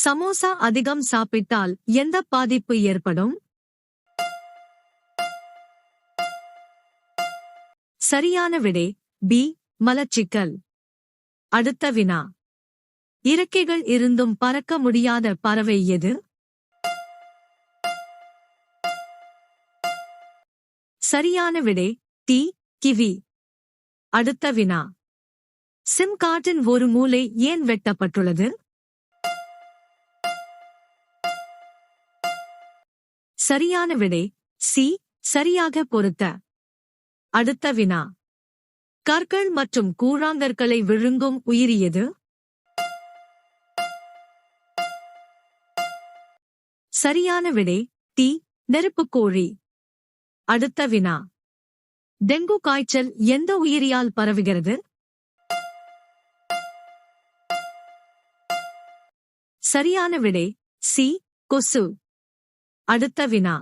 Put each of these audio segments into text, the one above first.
சமோசா அதிகம் சாப்பிட்டால் எந்த பாதிப்பு ஏற்படும்? சரியான விடை பி. மலச்சிக்கல். அடுத்த வினா. இறக்கைகள் இருந்தும் பறக்க முடியாத பறவை எது? சரியான விடை டி. கிவி. அடுத்த வினா. சிம் கார்டின் ஒரு மூலை ஏன் வெட்டப்பட்டுள்ளது? சரியான விடை சி. சரியாக பொருத்த. அடுத்த வினா. கற்கள் மற்றும் கூழாங்கற்களை விழுங்கும் உயிரி எது? சரியான விடை டி. நெருப்புக்கோழி. அடுத்த வினா. டெங்கு காய்ச்சல் எந்த உயிரியால் பரவுகிறது? சரியான விடை சி. கொசு. அடுத்த வினா.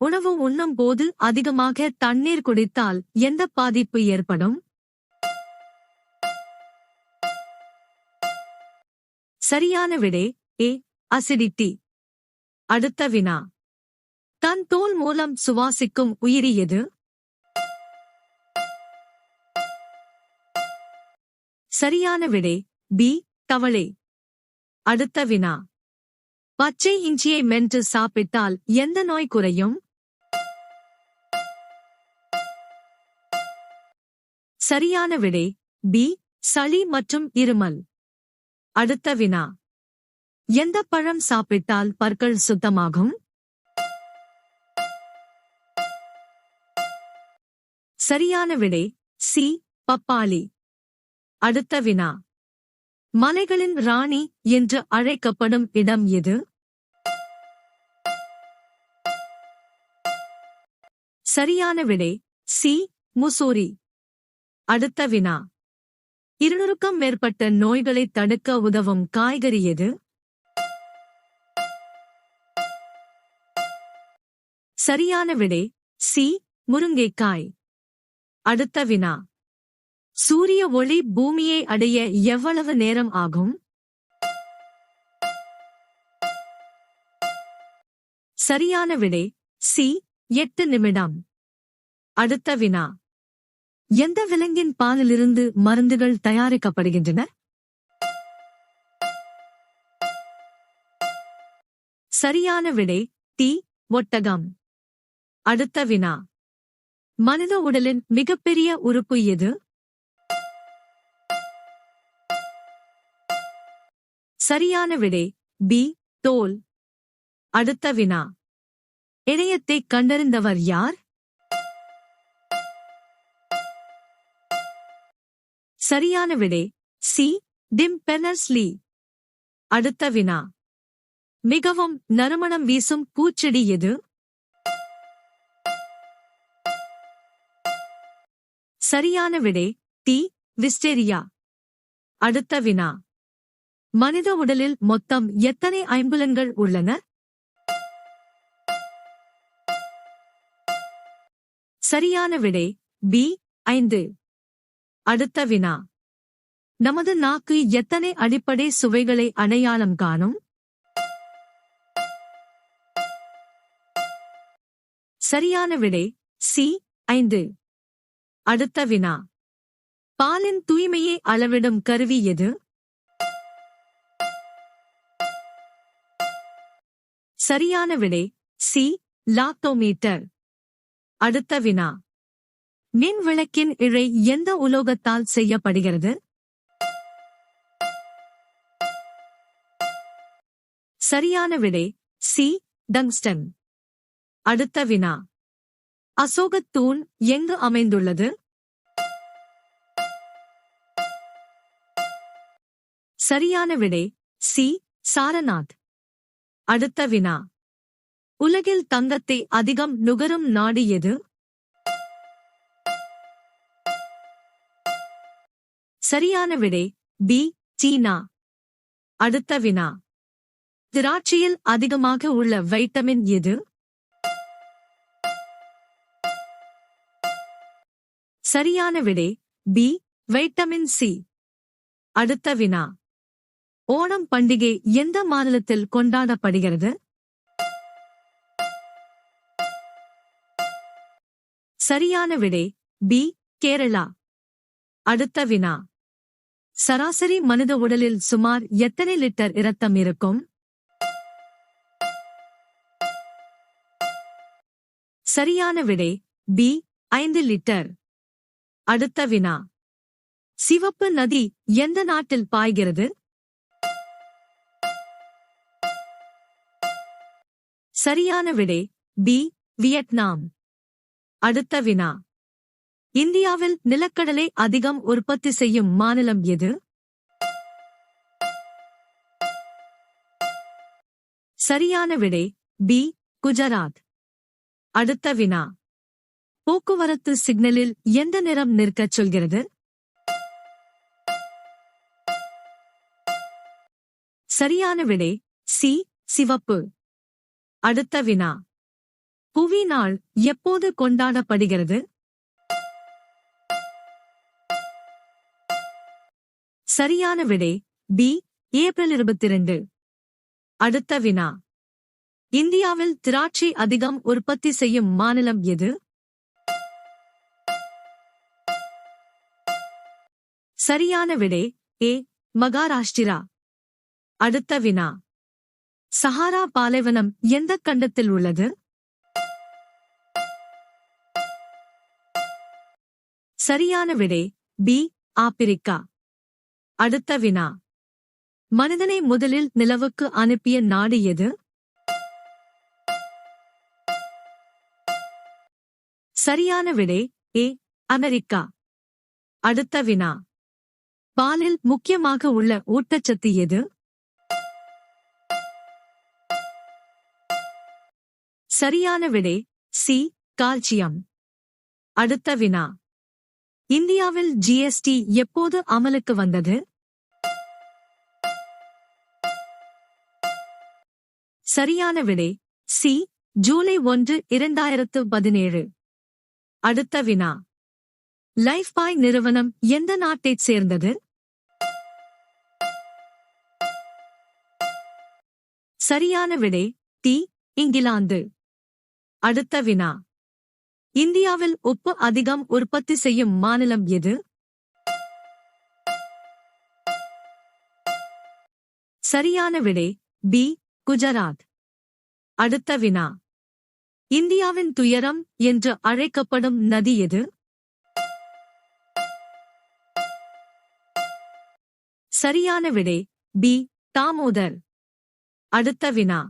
உணவு உண்ணும் போது அதிகமாக தண்ணீர் குடித்தால் எந்த பாதிப்பு ஏற்படும்? சரியான விடை ஏ. அசிடிட்டி. அடுத்த வினா. தன் தோல் மூலம் சுவாசிக்கும் உயிரி எது? சரியான விடை பி. தவளை. அடுத்த வினா. பச்சை இஞ்சியை மென்று சாப்பிட்டால் எந்த நோய் குறையும்? சரியான விடை பி. சளி மற்றும் இருமல். அடுத்த வினா. எந்த பழம் சாப்பிட்டால் பற்கள் சுத்தமாகும்? சரியான விடை சி. பப்பாளி. அடுத்த வினா. மலைகளின் ராணி என்று அழைக்கப்படும் இடம் எது? சரியான விடை சி. முசோரி. அடுத்த வினா. இருநூறுக்கும் மேற்பட்ட நோய்களை தடுக்க உதவும் காய்கறி எது? சரியான விடை சி. முருங்கைக்காய். அடுத்த வினா. சூரிய ஒளி பூமியை அடைய எவ்வளவு நேரம் ஆகும்? சரியான விடை சி. 8 நிமிடம். அடுத்த வினா. எந்த விலங்கின் பாலிலிருந்து மருந்துகள் தயாரிக்கப்படுகின்றன? சரியான விடை டி. ஒட்டகம். அடுத்த வினா. மனித உடலின் மிகப்பெரிய உறுப்பு எது? சரியான விடை பி. தோல். அடுத்த வினா. இணையத்தை கண்டறிந்தவர் யார்? சரியான விடை சி. டிம் பெர்னர்ஸ்-லீ. அடுத்த வினா. மிகவும் நறுமணம் வீசும் பூச்செடி எது? சரியான விடை டி. விஸ்டேரியா. அடுத்த வினா. மனித உடலில் மொத்தம் எத்தனை ஐம்புலன்கள் உள்ளன? சரியான விடை பி. 5. அடுத்த வினா. நமது நாக்கு எத்தனை அடிப்படை சுவைகளை அடையாளம் காணும்? சரியான விடை சி. 5. அடுத்த வினா. பாலின் தூய்மையை அளவிடும் கருவி எது? சரியான விடை சி. லாக்டோமீட்டர். அடுத்த வினா. மின் விளக்கின் இழை எந்த உலோகத்தால் செய்யப்படுகிறது? சரியான விடை சி. டங்ஸ்டன். அடுத்த வினா. அசோகத் தூண் எங்கு அமைந்துள்ளது? சரியான விடை சி. சாரநாத். அடுத்த வினா. உலகில் தங்கத்தை அதிகம் நுகரும் நாடு எது? சரியான விடை பி. சீனா. அடுத்த வினா. திராட்சையில் அதிகமாக உள்ள வைட்டமின் எது? சரியான விடை பி. Vitamin C. அடுத்த வினா. ஓணம் பண்டிகை எந்த மாநிலத்தில் கொண்டாடப்படுகிறது? சரியான விடை பி. கேரளா. அடுத்த வினா. சராசரி மனித உடலில் சுமார் எத்தனை லிட்டர் இரத்தம் இருக்கும்? சரியான விடை பி. 5 லிட்டர். அடுத்த வினா. சிவப்பு நதி எந்த நாட்டில் பாய்கிறது? சரியான விடை பி. வியட்நாம். அடுத்த வினா. இந்தியாவில் நிலக்கடலை அதிகம் உற்பத்தி செய்யும் மாநிலம் எது? சரியான விடை பி. குஜராத். அடுத்த வினா. போக்குவரத்து சிக்னலில் எந்த நிறம் நிற்கச் சொல்கிறது? சரியான விடை சி. சிவப்பு. அடுத்த வினா. புவி நாள் எப்போது கொண்டாடப்படுகிறது? சரியான விடை பி. ஏப்ரல் 22. அடுத்த வினா. இந்தியாவில் திராட்சை அதிகம் உற்பத்தி செய்யும் மாநிலம் எது? சரியான விடை ஏ. மகாராஷ்டிரா. அடுத்த வினா. சஹாரா பாலைவனம் எந்த கண்டத்தில் உள்ளது? சரியான விடை பி. ஆப்பிரிக்கா. அடுத்த வினா. மனிதனை முதலில் நிலவுக்கு அனுப்பிய நாடு எது? சரியான விடை ஏ. அமெரிக்கா. அடுத்த வினா. பாலில் முக்கியமாக உள்ள ஊட்டச்சத்து எது? சரியான விடை சி. கால்சியம். அடுத்த வினா. இந்தியாவில் ஜிஎஸ்டி எப்போது அமலுக்கு வந்தது? சரியான விடை சி. ஜூலை 1, 2017. அடுத்த வினா. லைஃப்பாய் நிறுவனம் எந்த நாட்டைச் சேர்ந்தது? சரியான விடை டி. இங்கிலாந்து. அடுத்த வினா. இந்தியாவில் உப்பு அதிகம் உற்பத்தி செய்யும் மாநிலம் எது? சரியான விடை பி. குஜராத். அடுத்த வினா. இந்தியாவின் துயரம் என்று அழைக்கப்படும் நதி எது? சரியான விடை பி. தாமோதர். அடுத்த வினா.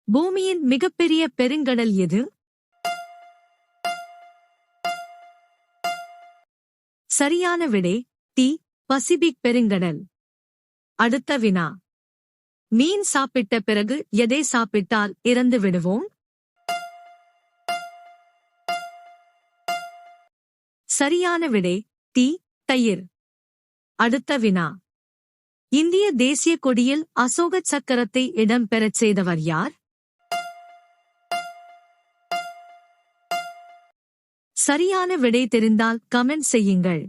பூமியின் மிகப்பெரிய பெருங்கடல் எது? சரியான விடை டி. பசிபிக் பெருங்கடல். அடுத்த வினா. மீன் சாப்பிட்ட பிறகு எதை சாப்பிட்டால் இறந்து விடுவோம்? சரியான விடை டி. தயிர். அடுத்த வினா. இந்திய தேசிய கொடியில் அசோக சக்கரத்தை இடம்பெறச் செய்தவர் யார்? சரியான விடை தெரிந்தால் கமெண்ட் செய்யுங்கள்.